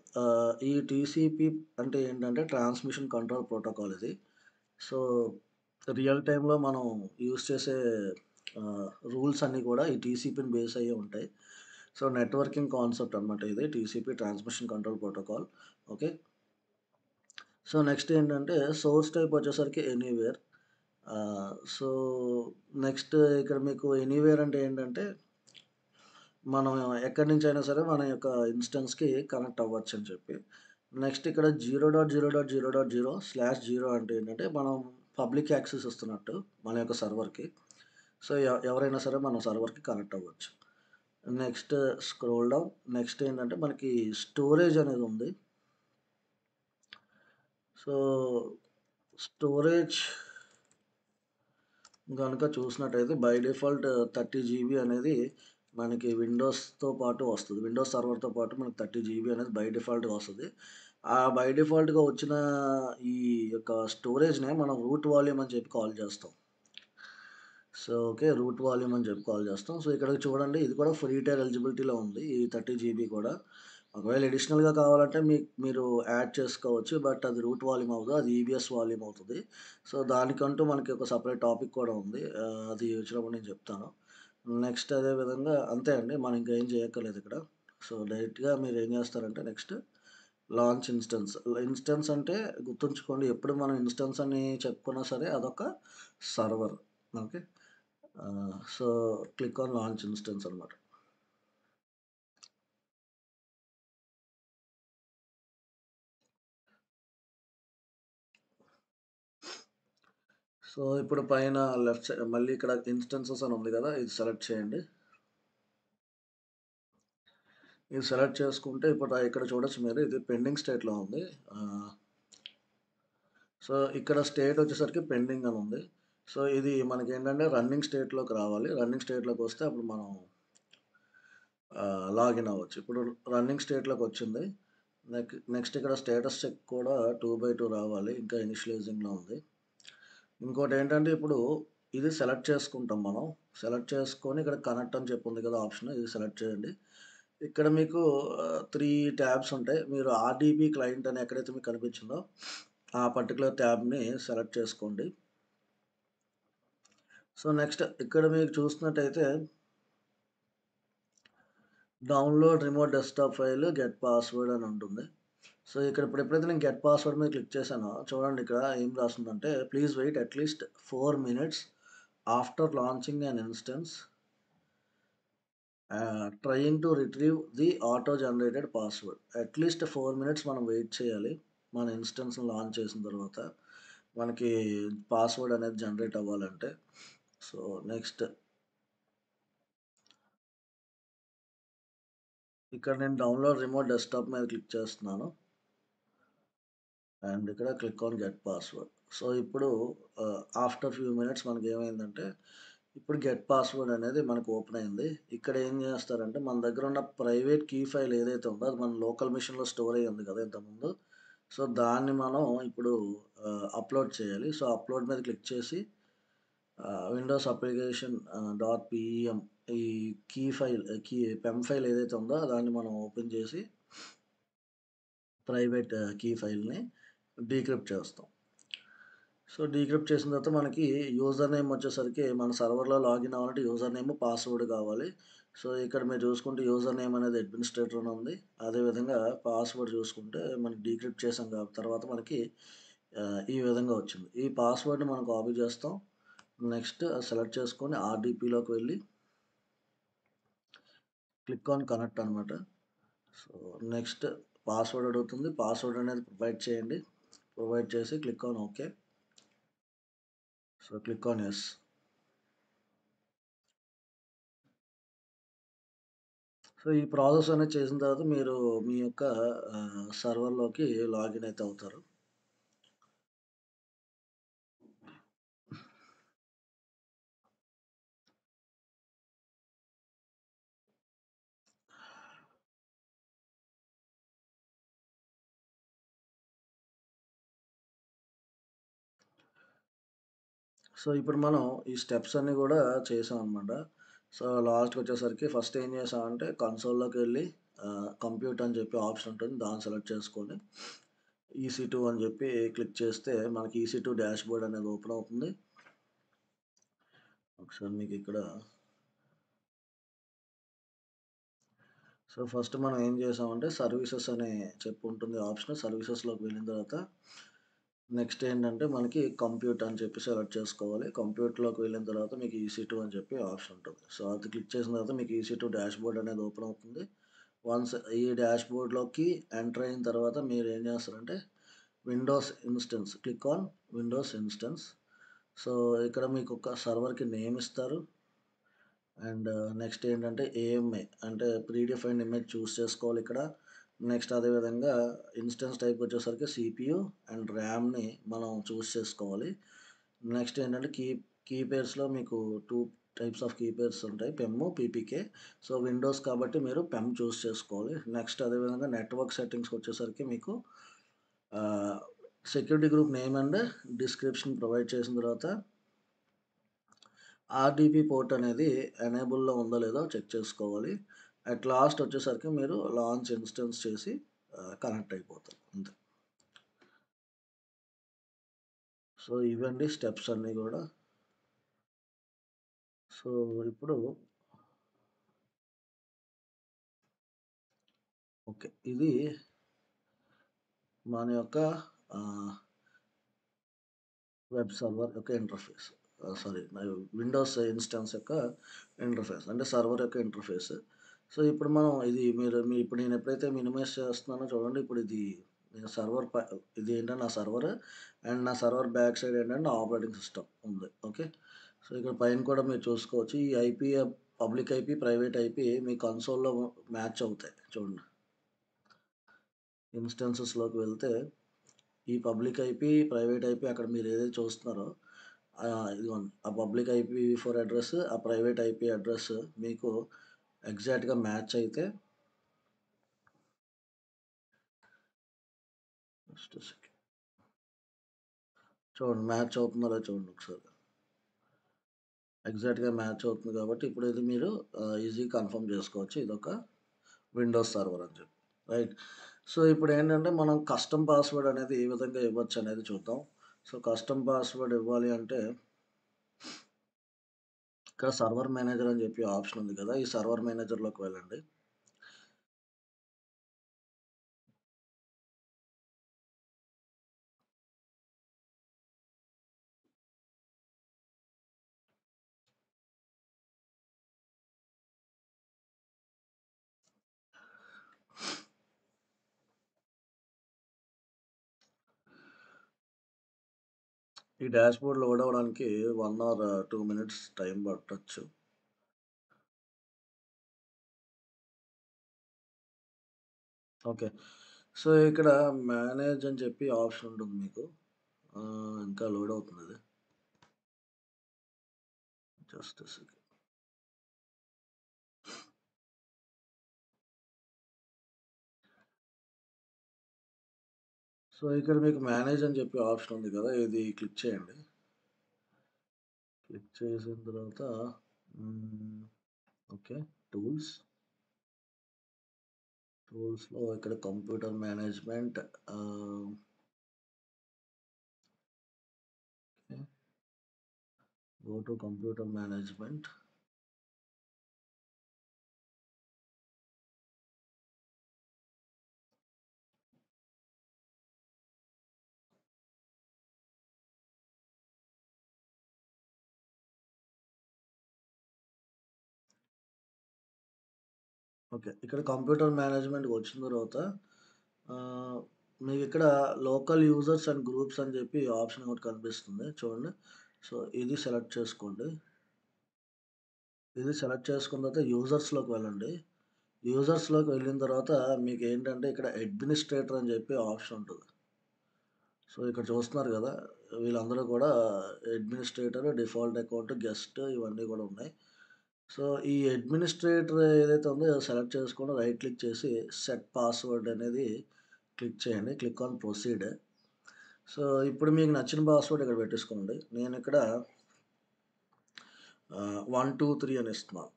ఈ టీసీపీ అంటే ఏంటంటే ట్రాన్స్మిషన్ కంట్రోల్ ప్రోటోకాల్ ఇది. సో, రియల్ టైమ్‌లో మనం యూజ్ చేసే రూల్స్ అన్నీ కూడా ఈ టీసీపీని బేస్ అయ్యే ఉంటాయి. సో, నెట్వర్కింగ్ కాన్సెప్ట్ అనమాట ఇది. TCP transmission control protocol. Okay. So, next ఏంటంటే సోర్స్ టైప్ వచ్చేసరికి ఎనీవేర్. సో, నెక్స్ట్ ఇక్కడ మీకు ఎనీవేర్ అంటే ఏంటంటే, మనం ఎక్కడి నుంచైనా సరే మన యొక్క ఇన్‌స్టెన్స్‌కి కనెక్ట్ అవ్వచ్చని చెప్పి. నెక్స్ట్ ఇక్కడ 0.0.0.0/0 అంటే ఏంటంటే, మనం పబ్లిక్ యాక్సెస్ ఇస్తున్నట్టు మన యొక్క సర్వర్‌కి. సో, ఎవరైనా సరే మన సర్వర్‌కి కనెక్ట్ అవ్వచ్చు. Next scroll down. నెక్స్ట్ ఏంటంటే మనకి స్టోరేజ్ అనేది ఉంది. సో, స్టోరేజ్ గనుక చూసినట్టయితే బై డిఫాల్ట్ 30 జీబీ అనేది మనకి విండోస్‌తో పాటు వస్తది. విండోస్ సర్వర్‌తో పాటు మనకి 30 జీబీ అనేది బై డిఫాల్ట్‌గా వస్తది. ఆ బై డిఫాల్ట్‌గా వచ్చిన ఈ యొక్క స్టోరేజ్‌నే మనం రూట్ వాల్యూమ్ అని చెప్పి కాల్ చేస్తాం. So, okay. రూట్ వాల్యూమ్ అని చెప్పి కాల్ చేస్తాం. సో, ఇక్కడ చూడండి ఇది కూడా ఫ్రీ టైర్ ఎలిజిబిలిటీలో ఉంది. ఈ 30 జీబీ కూడా. ఒకవేళ అడిషనల్‌గా కావాలంటే మీరు యాడ్ చేసుకోవచ్చు. బట్ అది రూట్ వాల్యూమ్ అవ్వదు. అది ఈబీఎస్ వాల్యూమ్ అవుతది. సో, దానికంటూ మనకి ఒక సెపరేట్ టాపిక్ కూడా ఉంది. అది వచ్చినప్పుడు నేను చెప్తాను. నెక్స్ట్ అదే విధంగా అంతే అండి. మనం ఇంకా ఏం చేయక్కర్లేదు ఇక్కడ. సో, డైరెక్ట్‌గా మీరు ఏం చేస్తారంటే నెక్స్ట్ లాంచ్ ఇన్‌స్టెన్స్. ఇన్‌స్టెన్స్ అంటే గుర్తుంచుకోండి ఎప్పుడు మనం ఇన్‌స్టెన్స్ అని చెప్పుకున్నా సరే అదొక server. Okay. So, click on launch instance అనమాట. సో, ఇప్పుడు పైన లెఫ్ట్ సైడ్ మళ్ళీ ఇక్కడ ఇన్‌స్టెన్సెస్ అని ఉంది గదా! ఇది సెలెక్ట్ చేయండి. ఇది సెలెక్ట్ చేసుకుంటే ఇప్పుడు ఇక్కడ చూడొచ్చు మీరు ఇది పెండింగ్ స్టేట్‌లో ఉంది. ఆహ్, సో, ఇక్కడ స్టేట్ వచ్చేసరికి పెండింగ్ అని ఉంది. సో, ఇది మనకేంటంటే రన్నింగ్ స్టేట్‌లోకి రావాలి. రన్నింగ్ స్టేట్‌లోకొస్తే అప్పుడు మనం లాగిన్ అవ్వచ్చు. ఇప్పుడు రన్నింగ్ స్టేట్‌లోకొచ్చింది. నెక్స్ట్ ఇక్కడ స్టేటస్ చెక్ కూడా 2/2 రావాలి. ఇంకా ఇనిషియలైజింగ్‌లో ఉంది. ఇంకోటేంటంటే ఇప్పుడు ఇది సెలెక్ట్ చేసుకుంటాం మనం. సెలెక్ట్ చేసుకొని ఇక్కడ కనెక్ట్ అని చెప్పి ఉంది కదా ఆప్షన్. ఇది సెలెక్ట్ చేయండి. ఇక్కడ మీకు 3 ట్యాబ్స్ ఉంటాయి. మీరు ఆర్‌డిబి క్లయింట్ అని ఎక్కడైతే మీకు కనిపించిందో ఆ పర్టిక్యులర్ ట్యాబ్‌ని సెలెక్ట్ చేసుకోండి. సో, నెక్స్ట్ ఇక్కడ మీరు చూస్తున్నట్టయితే download remote desktop file, get password అని ఉంటుంది. సో, ఇక్కడ ఇప్పుడు ఎప్పుడైతే నేను గెట్ పాస్వర్డ్ మీద క్లిక్ చేశానో చూడండి ఇక్కడ ఏం రాస్తుందంటే please wait at least 4 minutes after launching an instance trying to retrieve the auto generated password. At least 4 minutes మనం వెయిట్ చేయాలి. మన ఇన్‌స్టెన్స్‌ని లాంచ్ చేసిన తర్వాత మనకి పాస్వర్డ్ అనేది జనరేట్ అవ్వాలంటే. సో, నెక్స్ట్ ఇక్కడ నేను డౌన్‌లోడ్ రిమోట్ డెస్క్‌టాప్ మీద క్లిక్ చేస్తున్నాను. అండ్ ఇక్కడ click on get password. So, ఇప్పుడు ఆఫ్టర్ ఫ్యూ మినిట్స్ మనకేమైందంటే, ఇప్పుడు గెట్ పాస్వర్డ్ అనేది మనకు ఓపెన్ అయింది. ఇక్కడ ఏం చేస్తారంటే, మన దగ్గర ఉన్న ప్రైవేట్ కీ ఫైల్ ఏదైతే ఉందో, అది మన లోకల్ మెషిన్‌లో స్టోర్ అయ్యి ఉంది కదా ఇంతకుముందు. సో, దాన్ని మనం ఇప్పుడు అప్‌లోడ్ చేయాలి. సో, అప్‌లోడ్ మీద క్లిక్ చేసి విండోస్ అప్లికేషన్ డాట్ పీఈఎం ఈ కీ ఫైల్ పెమ్ ఫైల్ ఏదైతే ఉందో దాన్ని మనం ఓపెన్ చేసి ప్రైవేట్ కీ ఫైల్‌ని డీక్రిప్ట్ చేస్తాం. సో, డీక్రిప్ట్ చేసిన తర్వాత మనకి యూజర్ నేమ్ వచ్చేసరికి మన సర్వర్‌లో లాగిన్ అవ్వాలంటే యూజర్ నేమ్, పాస్వర్డ్ కావాలి. సో, ఇక్కడ మీరు చూసుకుంటే యూజర్ నేమ్ అనేది అడ్మినిస్ట్రేటర్ అని ఉంది. అదేవిధంగా పాస్వర్డ్ చూసుకుంటే మనకి డీక్రిప్ట్ చేసాం తర్వాత మనకి ఈ విధంగా వచ్చింది. ఈ పాస్వర్డ్‌ని మనం కాపీ చేస్తాం. నెక్స్ట్ సెలెక్ట్ చేసుకొని ఆర్‌డిపిలోకి వెళ్ళి క్లిక్ ఆన్ కనెక్ట్ అనమాట. సో, నెక్స్ట్ పాస్వర్డ్ అడుగుతుంది. పాస్వర్డ్ అనేది ప్రొవైడ్ చేయండి. ప్రొవైడ్ చేసి click on okay. So, click on yes. So, ఈ ప్రాసెస్ అనేది చేసిన తర్వాత మీరు మీ యొక్క సర్వర్‌లోకి లాగిన్ అయితే అవుతారు. సో, ఇప్పుడు మనం ఈ స్టెప్స్ అన్నీ గూడా చేసామనమాట. సో, లాస్ట్‌కొచ్చేసరికి ఫస్ట్ ఏం చేసామంటే కన్సోల్‌లోకెళ్ళి కంప్యూట్ అని చెప్పి ఆప్షన్ ఉంటుంది. దాన్ని సెలెక్ట్ చేసుకొని ఈసీ2 అని చెప్పి క్లిక్ చేస్తే మనకి ఈసీ2 డాష్‌బోర్డ్ అనేది ఓపెన్ అవుతుంది. ఒకసారి మీకిక్కడ సో, ఫస్ట్ మనం ఏం చేసామంటే సర్వీసెస్ అనే చెప్పి ఉంటుంది ఆప్షన్. సర్వీసెస్‌లోకి వెళ్ళిన తర్వాత నెక్స్ట్ ఏంటంటే మనకి కంప్యూట్ అని చెప్పి సెలెక్ట్ చేసుకోవాలి. కంప్యూట్‌లోకి వెళ్ళిన తర్వాత మీకు ఈసీ2 అని చెప్పి ఆప్షన్ ఉంటుంది. సో, అది క్లిక్ చేసిన తర్వాత మీకు ఈసీ2 డాష్‌బోర్డ్ అనేది ఓపెన్ అవుతుంది. వన్స్ ఈ డాష్‌బోర్డ్‌లోకి ఎంటర్ అయిన తర్వాత మీరు ఏం చేస్తారంటే Windows instance click on Windows instance. So, ఇక్కడ మీకు ఒక సర్వర్‌కి నేమ్ ఇస్తారు. అండ్ నెక్స్ట్ ఏంటంటే ఏఎంఐ అంటే ప్రీ డిఫైన్డ్ ఇమేజ్ చూస్ చేసుకోవాలి ఇక్కడ. నెక్స్ట్ అదేవిధంగా ఇన్స్టెన్స్ టైప్ వచ్చేసరికి సీపీయూ అండ్ ర్యామ్‌ని మనం చూస్ చేసుకోవాలి. నెక్స్ట్ ఏంటంటే కీ పేర్స్‌లో మీకు 2 టైప్స్ ఆఫ్ కీ పేర్స్ ఉంటాయి. PEM, PPK. సో, విండోస్ కాబట్టి మీరు పెమ్ చూస్ చేసుకోవాలి. నెక్స్ట్ అదేవిధంగా నెట్వర్క్ సెట్టింగ్స్‌కొచ్చేసరికి మీకు ఆహ్, security group name and description provide చేసిన తర్వాత ఆర్‌డిబి పోర్ట్ అనేది ఎనేబుల్‌లో ఉందో లేదో చెక్ చేసుకోవాలి. అట్ లాస్ట్ వచ్చేసరికి మీరు లాంచ్ ఇన్‌స్టెన్స్ చేసి కనెక్ట్ అయిపోతారు. అంతే. సో, ఇవండి స్టెప్స్ అన్నీ గూడా. సో, ఇప్పుడు ఓకే. ఇది మన యొక్క ఆహ్, వెబ్ సర్వర్ యొక్క ఇంటర్ఫేస్. సారీ విండోస్ ఇన్‌స్టాన్స్ యొక్క ఇంటర్ఫేస్. అంటే సర్వర్ యొక్క ఇంటర్ఫేస్. సో, ఇప్పుడు మనం ఇది ఇప్పుడు నేను ఎప్పుడైతే మినిమైజ్ చేస్తున్నానో చూడండి. ఇప్పుడు ఇది నేను సర్వర్ ఇది ఏంటంటే నా సర్వర్ అండ్ నా సర్వర్ బ్యాక్ సైడ్ ఏంటంటే నా ఆపరేటింగ్ సిస్టమ్ ఉంది. ఓకే. సో, ఇక్కడ పైన కూడా మీరు చూసుకోవచ్చు. ఈ IP public IP, private IP మీ కన్సోల్‌లో మ్యాచ్ అవుతాయి. చూడండి. ఇన్‌స్టాన్సెస్‌లోకి వెళ్తే ఈ పబ్లిక్ ఐపీ, ప్రైవేట్ ఐపీ అక్కడ మీరు ఏదైతే చూస్తున్నారో ఇదిగోండి. ఆ పబ్లిక్ ఐపీవీ4 అడ్రెస్, ఆ ప్రైవేట్ ఐపీ అడ్రెస్ మీకు ఎగ్జాక్ట్‌గా మ్యాచ్ అయితే జస్ట్ ఎ సెకండ్. చూడండి మ్యాచ్ అవుతుందో లేదో చూడండి ఒకసారి. ఎగ్జాక్ట్‌గా మ్యాచ్ అవుతుంది కాబట్టి ఇప్పుడు ఇది మీరు ఈజీగా కన్ఫర్మ్ చేసుకోవచ్చు. ఇదొక విండోస్ సర్వర్ అని చెప్పి. రైట్. సో, ఇప్పుడేంటంటే మనం కస్టమ్ పాస్వర్డ్ అనేది ఏ విధంగా ఇవ్వచ్చు అనేది చూద్దాం. సో, కస్టమ్ పాస్వర్డ్ ఇవ్వాలి అంటే ఇక్కడ సర్వర్ మేనేజర్ అని చెప్పి ఆప్షన్ ఉంది కదా! ఈ సర్వర్ మేనేజర్‌లోకి వెళ్ళండి. ఈ డాష్‌బోర్డ్ లోడ్ అవ్వడానికి 1 ఆర్ 2 మినిట్స్ టైం పట్టొచ్చు. ఓకే. సో, ఇక్కడ మేనేజ్ అని చెప్పి ఆప్షన్ ఉంటుంది మీకు. ఇంకా లోడ్ అవుతుందది. Just a second. సో, ఇక్కడ మీకు మేనేజ్ అని చెప్పి ఆప్షన్ ఉంది కదా! ఇది క్లిక్ చేయండి. క్లిక్ చేసిన తర్వాత హ్మ్. ఓకే. టూల్స్. టూల్స్‌లో ఇక్కడ computer management okay. Go to computer management. Okay. ఇక్కడ కంప్యూటర్ మేనేజ్‌మెంట్‌కి వచ్చిన తర్వాత ఆహ్, మీకిక్కడ లోకల్ యూజర్స్ అండ్ గ్రూప్స్ అని చెప్పి ఆప్షన్ ఒకటి కనిపిస్తుంది చూడండి. సో, ఇది సెలెక్ట్ చేసుకోండి. ఇది సెలెక్ట్ చేసుకున్న తర్వాత యూజర్స్‌లోకి వెళ్ళండి. యూజర్స్‌లోకి వెళ్ళిన తర్వాత మీకేంటంటే ఇక్కడ అడ్మినిస్ట్రేటర్ అని చెప్పి ఆప్షన్ ఉంటది. సో, ఇక్కడ చూస్తున్నారు గదా! వీళ్ళందరూ కూడా అడ్మినిస్ట్రేటర్, డిఫాల్ట్ అకౌంట్, గెస్ట్ ఇవన్నీ గూడా ఉన్నాయి. సో, ఈ అడ్మినిస్ట్రేటర్ ఏదైతే ఉందో సెలెక్ట్ చేసుకొని రైట్ క్లిక్ చేసి సెట్ పాస్వర్డ్ అనేది క్లిక్ చేయండి. Click on proceed. సో, ఇప్పుడు మీకు నచ్చిన పాస్వర్డ్ ఇక్కడ పెట్టేసుకోండి. నేనిక్కడ 1, 2, 3 అని ఇస్తున్నాను.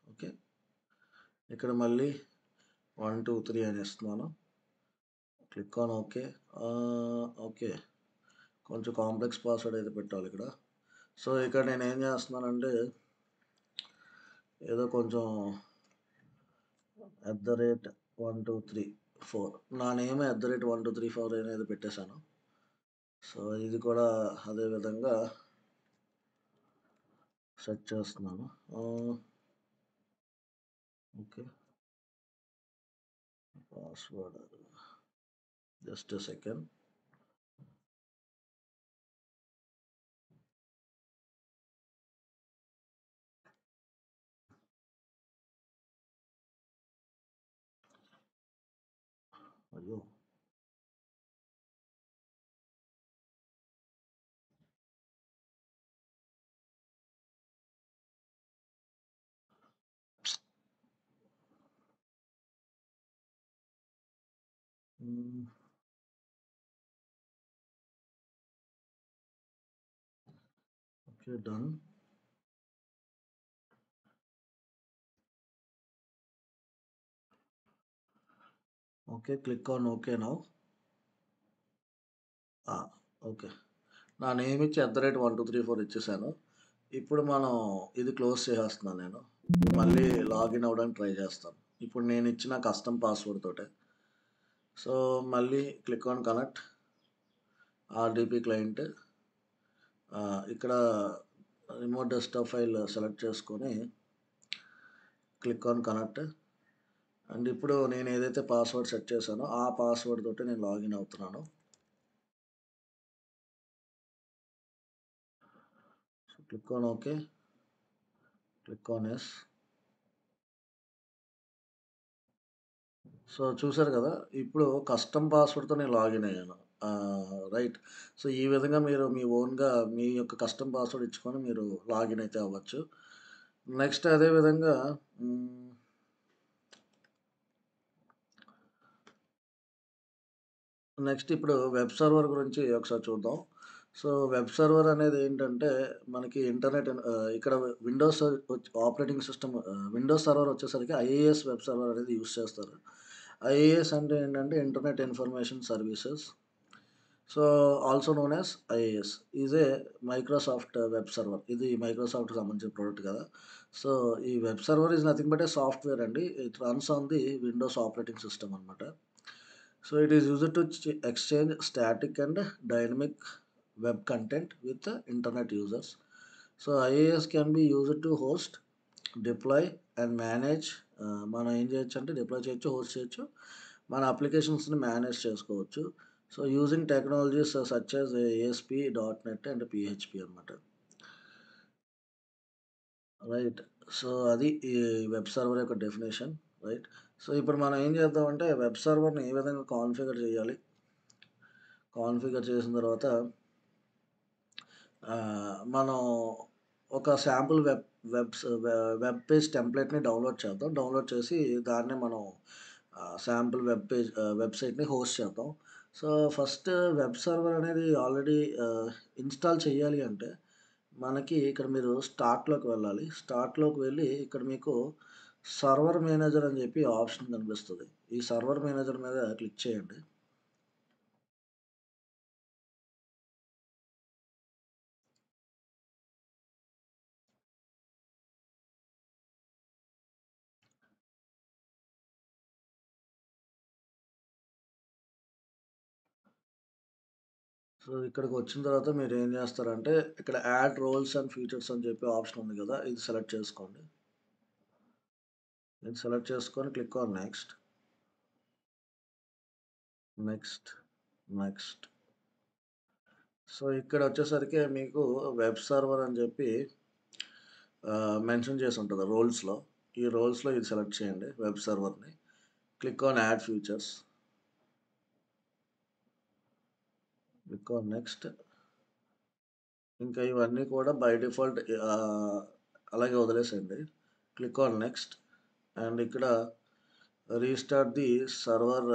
ఓకే. ఇక్కడ మళ్ళీ 1, 2, 3 అని ఇస్తున్నాను. Click on okay. ఓకే. కొంచెం కాంప్లెక్స్ పాస్వర్డ్ అయితే పెట్టాలిక్కడ. సో, ఇక్కడ నేనేం చేస్తున్నానంటే ఏదో కొంచెం @123 నా నేమ్ @123 అనేది పెట్టేశాను. సో, ఇది కూడా అదే విధంగా సెట్ చేస్తున్నాను. Okay. Password just a second. అయ్యో! హ్మ్. Okay. Done. Okay. Click on okay now. ఆ! ఓకే. నా నేమ్ ఇచ్చి @1234 ఇచ్చేసాను. ఇప్పుడు మనం ఇది క్లోజ్ చేసేస్తున్నాను నేను. మళ్ళీ లాగిన్ అవ్వడానికి ట్రై చేస్తాను. ఇప్పుడు నేనిచ్చిన కస్టమ్ పాస్వర్డ్ తోటే. సో, మళ్ళీ click on connect RDP client. ఇక్కడ రిమోట్ డెస్క్‌టాప్ ఫైల్ సెలెక్ట్ చేసుకొని క్లిక్ ఆన్ కనెక్ట్. అండ్ ఇప్పుడు నేను ఏదైతే పాస్వర్డ్ సెట్ చేశానో ఆ పాస్వర్డ్ తోటి నేను లాగిన్ అవుతున్నాను. So, click on okay. Click on yes. So, చూసారు కదా! ఇప్పుడు కస్టమ్ పాస్వర్డ్‌తో నేను లాగిన్ అయ్యాను. రైట్. సో, ఈ విధంగా మీరు మీ ఓన్‌గా మీ యొక్క కస్టమ్ పాస్వర్డ్ ఇచ్చుకొని మీరు లాగిన్ అయితే అవ్వచ్చు. నెక్స్ట్ అదే విధంగా హ్మ్. నెక్స్ట్ ఇప్పుడు వెబ్ సర్వర్ గురించి ఒకసారి చూద్దాం. సో, వెబ్ సర్వర్ అనేది ఏంటంటే మనకి ఇక్కడ Windows operating system Windows server వచ్చేసరికి ఐఏఎస్ వెబ్ సర్వర్ అనేది యూజ్ చేస్తారు. ఐఏఎస్ అంటే ఏంటంటే internet information services. So, also known as IIS is a Microsoft web server. ఇది మైక్రోసాఫ్ట్‌కి సంబంధించిన ప్రొడక్ట్ కదా! సో, ఈ web server is nothing but a software అండి. It runs on the Windows operating system అనమాట. So it is used to exchange static and dynamic web content with the internet users. So IaaS can be used to host, deploy and manage. మనం ఏం చేయొచ్చు అంటే డిప్లాయ్ చేయొచ్చు, హోస్ట్ చేయొచ్చు. మన అప్లికేషన్స్‌ని మేనేజ్ చేసుకోవచ్చు. So using technologies such as ASP dot net and PHP అనమాట. రైట్. సో అది ఈ వెబ్ సర్వర్ యొక్క డెఫినేషన్. రైట్. సో ఇప్పుడు మనం ఏం చేద్దామంటే వెబ్ సర్వర్ని ఏ విధంగా కాన్ఫిగర్ చేయాలి, కాన్ఫిగర్ చేసిన తర్వాత మనం ఒక శాంపుల్ వెబ్ పేజ్ టెంప్లెట్ని డౌన్లోడ్ చేద్దాం. డౌన్లోడ్ చేసి దాన్నే మనం శాంపుల్ వెబ్సైట్ని హోస్ట్ చేద్దాం. సో ఫస్ట్ వెబ్ సర్వర్ అనేది ఆల్రెడీ ఇన్స్టాల్ చేయాలి అంటే మనకి ఇక్కడ మీరు స్టార్ట్‌లోకి వెళ్ళాలి. స్టార్ట్‌లోకి వెళ్ళి ఇక్కడ మీకు సర్వర్ మేనేజర్ అని చెప్పి ఆప్షన్ కనిపిస్తది. ఈ సర్వర్ మేనేజర్ మీద క్లిక్ చేయండి. సో ఇక్కడికి వచ్చిన తర్వాత మీరు ఏం చేస్తారంటే ఇక్కడ యాడ్ రోల్స్ అండ్ ఫీచర్స్ అని చెప్పి ఆప్షన్ ఉంది కదా! ఇది సెలెక్ట్ చేసుకోండి. ఇది సెలెక్ట్ చేసుకొని click on next. Next. Next. So ఇక్కడ వచ్చేసరికి మీకు వెబ్ సర్వర్ అని చెప్పి మెన్షన్ చేసి ఉంటది రోల్స్‌లో. ఈ రోల్స్‌లో ఇది సెలెక్ట్ చేయండి వెబ్ సర్వర్‌ని. Click on add features. Click on next. ఇంకా ఇవన్నీ కూడా బై డిఫాల్ట్ అలాగే వదిలేసేయండి. క్లిక్ ఆన్ నెక్స్ట్ అండ్ ఇక్కడ restart the server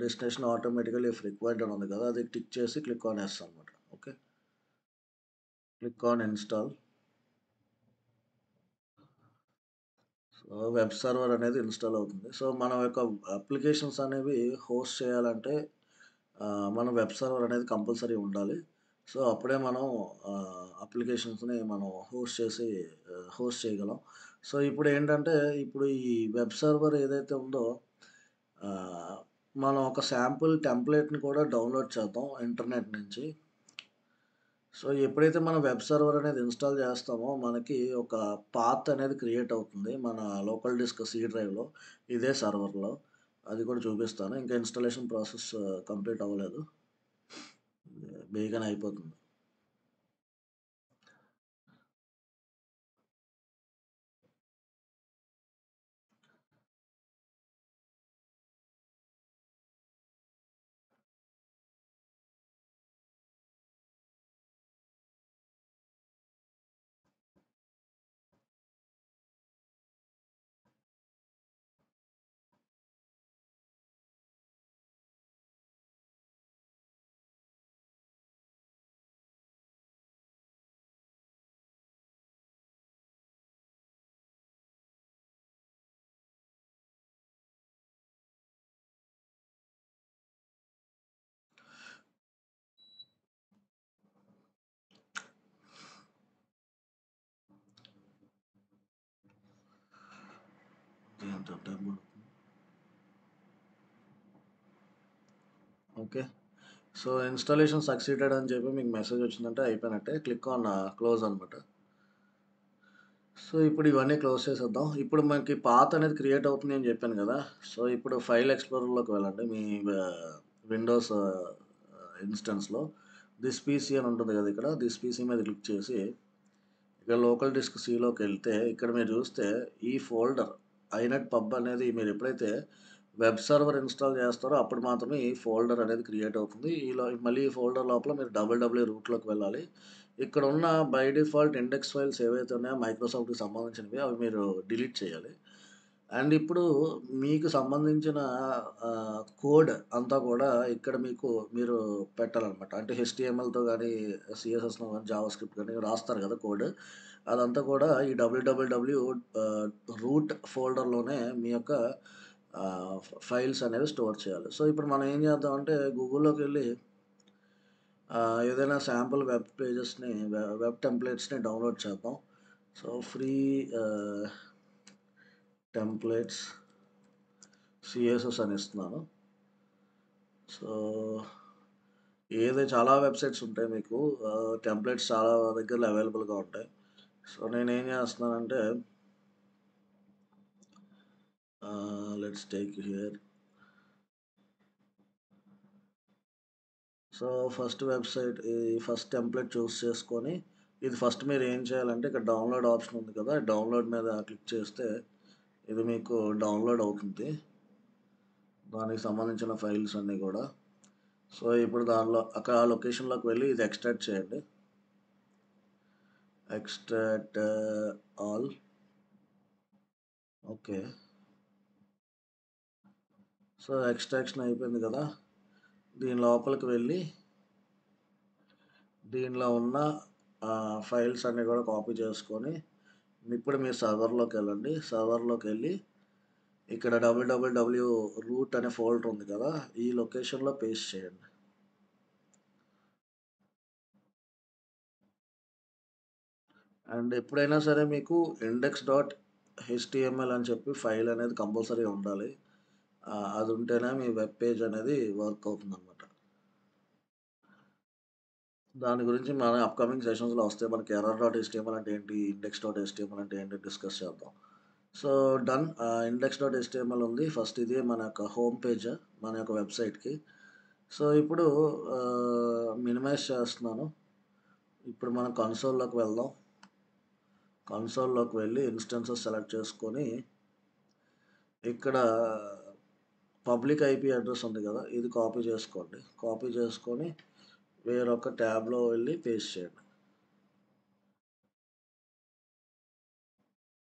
destination automatically if required అని ఉంది కదా! అది టిక్ చేసి క్లిక్ ఆన్ యెస్ అనమాట. Okay. Click on install. So web server అనేది ఇన్‌స్టాల్ అవుతుంది. సో మన యొక్క అప్లికేషన్స్ అనేవి హోస్ట్ చేయాలంటే మన వెబ్ సర్వర్ అనేది కంపల్సరీ ఉండాలి. సో అప్పుడే మనం అప్లికేషన్స్‌ని మనం హోస్ట్ చేయగలం. సో ఇప్పుడేంటంటే ఇప్పుడు ఈ వెబ్ సర్వర్ ఏదైతే ఉందో ఆహ్, మనం ఒక శాంపుల్ టెంప్లేట్‌ని కూడా డౌన్‌లోడ్ చేద్దాం ఇంటర్నెట్ నుంచి. సో ఎప్పుడైతే మనం వెబ్ సర్వర్ అనేది ఇన్‌స్టాల్ చేస్తామో మనకి ఒక పాత్ అనేది క్రియేట్ అవుతుంది. మన లోకల్ డిస్క్ సి డ్రైవ్‌లో ఇదే సర్వర్‌లో. అది కూడా చూపిస్తాను. ఇంకా ఇన్‌స్టాలేషన్ ప్రాసెస్ కంప్లీట్ అవ్వలేదు. బేగానే అయిపోతుంది. ఎంత టైం పడుతుంది? ఓకే. సో ఇన్‌స్టాలేషన్ సక్సీడెడ్ అని చెప్పి మీకు మెసేజ్ వచ్చిందంటే అయిపోయినట్టే. క్లిక్ ఆన్ క్లోజ్ అనమాట. సో ఇప్పుడు ఇవన్నీ క్లోజ్ చేసేద్దాం. ఇప్పుడు మనకి పాత్ అనేది క్రియేట్ అవుతుంది అని చెప్పాను కదా! సో ఇప్పుడు ఫైల్ ఎక్స్‌ప్లోరర్‌లోకి వెళ్ళండి. మీ విండోస్ ఇన్‌స్టెన్స్‌లో దిస్ పీసీ అని ఉంటుంది కదా! ఇక్కడ దిస్ పీసీ మీద క్లిక్ చేసి ఇక లోకల్ డిస్క్ సిలోకెళ్తే ఇక్కడ మీరు చూస్తే ఈ ఫోల్డర్ ఐనెట్ పబ్ అనేది మీరు ఎప్పుడైతే వెబ్ సర్వర్ ఇన్‌స్టాల్ చేస్తారో అప్పుడు మాత్రమే ఈ ఫోల్డర్ అనేది క్రియేట్ అవుతుంది. మళ్ళీ ఈ ఫోల్డర్ లోపల మీరు డబ్ల్యూడబ్ల్యూ రూట్‌లోకి వెళ్ళాలి. ఇక్కడ ఉన్న బై డిఫాల్ట్ ఇండెక్స్ ఫైల్స్ ఏవైతే ఉన్నాయో మైక్రోసాఫ్ట్‌కి సంబంధించినవి అవి మీరు డిలీట్ చేయాలి. అండ్ ఇప్పుడు మీకు సంబంధించిన కోడ్ అంతా కూడా ఇక్కడ మీరు పెట్టాలనమాట. అంటే హెచ్‌టీఎంఎల్‌తో గాని, సీఎస్ఎస్‌లో గాని, జావాస్క్రిప్ట్ గాని రాస్తారు కదా కోడ్. అదంతా కూడా ఈ డబ్ల్యూడబ్ల్యూడబ్ల్యూ ఆహ్, రూట్ ఫోల్డర్‌లోనే మీ యొక్క ఫైల్స్ అనేవి స్టోర్ చేయాలి. సో, ఇప్పుడు మనం ఏం చేద్దామంటే గూగుల్‌లోకెళ్ళి ఏదైనా శాంపుల్ వెబ్ టెంప్లేట్స్‌ని డౌన్‌లోడ్ చేద్దాం. సో, ఫ్రీ ఆహ్, టెంప్లేట్స్ సీఎస్ఎస్ అని ఇస్తున్నాను. సో, చాలా వెబ్‌సైట్స్ ఉంటాయి మీకు. టెంప్లేట్స్ చాలా దగ్గరలో అవైలబుల్‌గా ఉంటాయి. సో, నేనేం చేస్తున్నానంటే let's take here so first website ఈ ఫస్ట్ టెంప్లెట్ చూస్ చేసుకొని ఇది ఫస్ట్ మీరు ఏం చేయాలంటే ఇక్కడ డౌన్లోడ్ ఆప్షన్ ఉంది కదా, డౌన్లోడ్ మీద క్లిక్ చేస్తే ఇది మీకు డౌన్లోడ్ అవుతుంది, దానికి సంబంధించిన ఫైల్స్ అన్నీ కూడా. సో ఇప్పుడు దానిలో అక్కడ ఆ లొకేషన్లోకి వెళ్ళి ఇది ఎక్స్ట్రాక్ట్ చేయండి, extract all. Okay, so extraction అయిపోయింది కదా, దీని లోపలికి వెళ్ళి దీనిలో ఉన్న ఫైల్స్ అన్నీ కూడా కాపీ చేసుకొని ఇప్పుడు మీరు సర్వర్లోకి వెళ్ళండి, సర్వర్లోకి వెళ్ళి ఇక్కడ www రూట్ అనే ఫోల్డర్ ఉంది కదా, ఈ లొకేషన్లో పేస్ట్ చేయండి. అండ్ ఎప్పుడైనా సరే మీకు index.html అని చెప్పి ఫైల్ అనేది కంపల్సరీ ఉండాలి, అది ఉంటేనే మీ వెబ్ పేజ్ అనేది వర్క్ అవుతుంది అనమాట. దాని గురించి మన అప్కమింగ్ సెషన్స్లో వస్తే మనకి error.html అంటే ఏంటి, index.html అంటే ఏంటి డిస్కస్ చేద్దాం. సో డన్, index.html ఉంది, ఫస్ట్ ఇది మన యొక్క హోమ్ పేజ్ మన యొక్క వెబ్సైట్కి. సో ఇప్పుడు మినిమైజ్ చేస్తున్నాను, ఇప్పుడు మనం కన్సోల్లోకి వెళ్దాం, కన్సోల్లోకి వెళ్ళి ఇన్స్టెన్సెస్ సెలెక్ట్ చేసుకొని ఇక్కడ పబ్లిక్ ఐపీ అడ్రస్ ఉంది కదా, ఇది కాపీ చేసుకోండి, కాపీ చేసుకొని వేరొక ట్యాబ్లో వెళ్ళి పేస్ట్ చేయండి.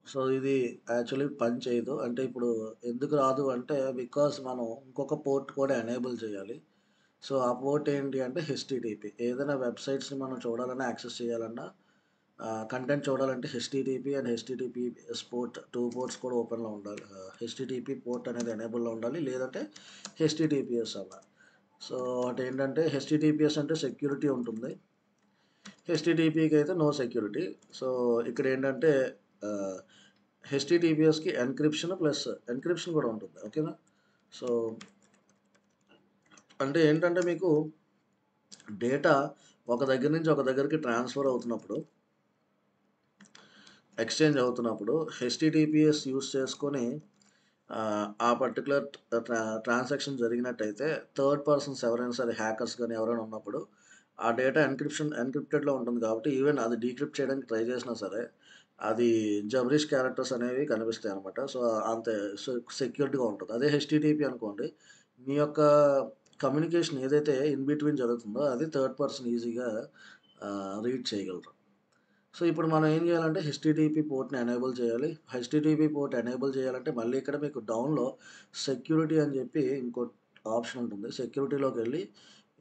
సో ఇది యాక్చువల్లీ పని చేయదు, అంటే ఇప్పుడు ఎందుకు రాదు అంటే బికాస్ మనం ఇంకొక పోర్ట్ కూడా ఎనేబుల్ చేయాలి. సో ఆ పోర్ట్ ఏంటి అంటే హెచ్టిటిపి. ఏదైనా వెబ్సైట్స్ని మనం చూడాలన్నా యాక్సెస్ చేయాలన్నా కంటెంట్ చూడాలంటే HTTP and HTTPS port 2 ports కూడా ఓపెన్లో ఉండాలి. హెచ్టిటిపి పోర్ట్ అనేది ఎనేబుల్లో ఉండాలి, లేదంటే హెచ్టిటిపిఎస్ అన్న. సో అంటే ఏంటంటే హెచ్టిటిపిఎస్ అంటే సెక్యూరిటీ ఉంటుంది, హెచ్టిటిపికి అయితే నో సెక్యూరిటీ. సో ఇక్కడ ఏంటంటే హెచ్టిటిపిఎస్కి ఎన్క్రిప్షన్ కూడా ఉంటుంది, ఓకేనా. సో అంటే ఏంటంటే మీకు డేటా ఒక దగ్గర నుంచి ఒక దగ్గరికి ట్రాన్స్ఫర్ అవుతున్నప్పుడు, ఎక్స్చేంజ్ అవుతున్నప్పుడు హెచ్టిటిపిఎస్ యూస్ చేసుకొని ఆ పర్టికులర్ ట్రాన్సాక్షన్ జరిగినట్టయితే థర్డ్ పర్సన్స్ ఎవరైనా సరే, హ్యాకర్స్ కానీ ఎవరైనా ఉన్నప్పుడు ఆ డేటా ఎన్క్రిప్టెడ్లో ఉంటుంది కాబట్టి ఈవెన్ అది డీక్రిప్ట్ చేయడానికి ట్రై చేసినా సరే అది జబరిష్ క్యారెక్టర్స్ అనేవి కనిపిస్తాయి అనమాట. సో అంతే సెక్యూర్డ్గా ఉంటుంది. అదే హెచ్టిటిపి అనుకోండి, మీ యొక్క కమ్యూనికేషన్ ఏదైతే ఇన్ బిట్వీన్ జరుగుతుందో అది థర్డ్ పర్సన్ ఈజీగా రీడ్ చేయగలరు. సో ఇప్పుడు మనం ఏం చేయాలంటే హెచ్టిటిపి పోర్ట్ని ఎనేబుల్ చేయాలి. హెచ్టిటిపి పోర్ట్ ఎనేబుల్ చేయాలంటే మళ్ళీ ఇక్కడ మీకు డౌన్లో సెక్యూరిటీ అని చెప్పి ఇంకో ఆప్షన్ ఉంటుంది, సెక్యూరిటీలోకి వెళ్ళి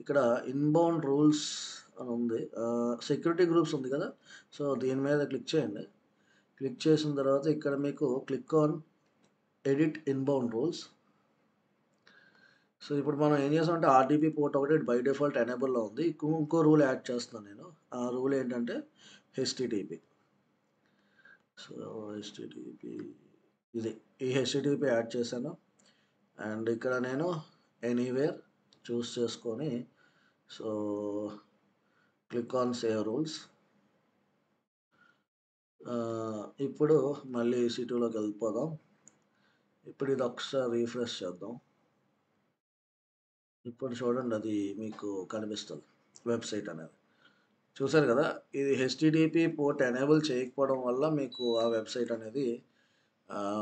ఇక్కడ ఇన్బౌండ్ రూల్స్ అని ఉంది, సెక్యూరిటీ గ్రూప్స్ ఉంది కదా, సో దీని మీద క్లిక్ చేయండి. క్లిక్ చేసిన తర్వాత ఇక్కడ మీకు click on edit inbound rules. So ఇప్పుడు మనం ఏం చేస్తామంటే ఆర్డిపి పోర్ట్ ఒకటి బై డిఫాల్ట్ ఎనేబుల్లో ఉంది, ఇంకో రూల్ యాడ్ చేస్తున్నాను నేను. ఆ రూల్ ఏంటంటే హెచ్టిటిపి. సో హెచ్టిటిపి ఇది, ఈ హెచ్టిటిపి యాడ్ చేశాను. అండ్ ఇక్కడ నేను ఎనీవేర్ చూస్ చేసుకొని so click on save rules. ఇప్పుడు మళ్ళీ EC2లోకి వెళ్ళిపోదాం. ఇప్పుడు ఇది ఒకసారి రీఫ్రెష్ చేద్దాం. ఇప్పుడు చూడండి అది మీకు కనిపిస్తుంది వెబ్సైట్ అనేది, చూసారు కదా. ఇది హెచ్టిటిపి పోర్ట్ ఎనేబుల్ చేయకపోవడం వల్ల మీకు ఆ వెబ్సైట్ అనేది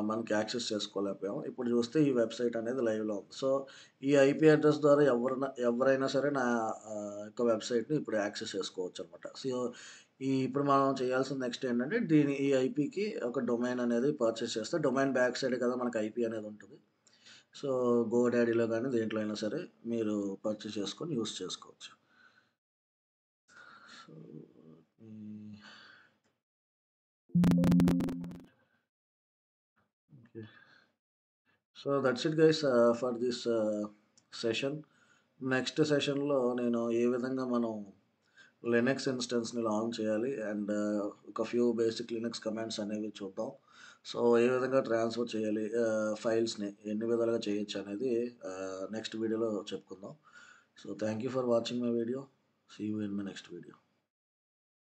మనకి యాక్సెస్ చేసుకోలేకపోయాం. ఇప్పుడు చూస్తే ఈ వెబ్సైట్ అనేది లైవ్లో ఉంది. సో ఈ ఐపీ అడ్రస్ ద్వారా ఎవరైనా సరే నా యొక్క వెబ్సైట్ని ఇప్పుడు యాక్సెస్ చేసుకోవచ్చు అనమాట. సో ఇప్పుడు మనం చేయాల్సిన నెక్స్ట్ ఏంటంటే ఈ ఐపీకి ఒక డొమైన్ అనేది పర్చేస్ చేస్తే, డొమైన్ బ్యాక్ సైడ్ కదా మనకి ఐపీ అనేది ఉంటుంది. సో గోడాడీలో కానీ దేంట్లో అయినా సరే మీరు పర్చేస్ చేసుకొని యూస్ చేసుకోవచ్చు. So so that's it guys for this session. Next సెషన్లో నేను ఏ విధంగా మనం లినక్స్ ఇన్స్టెన్స్ని లాంచ్ చేయాలి అండ్ ఒక ఫ్యూ బేసిక్ లినక్స్ కమాండ్స్ అనేవి చూద్దాం. సో ఏ విధంగా ట్రాన్స్ఫర్ చేయాలి ఫైల్స్ని, ఎన్ని విధాలుగా చేయొచ్చు అనేది నెక్స్ట్ వీడియోలో చెప్పుకుందాం. So thank you for watching my video. See you in my next video.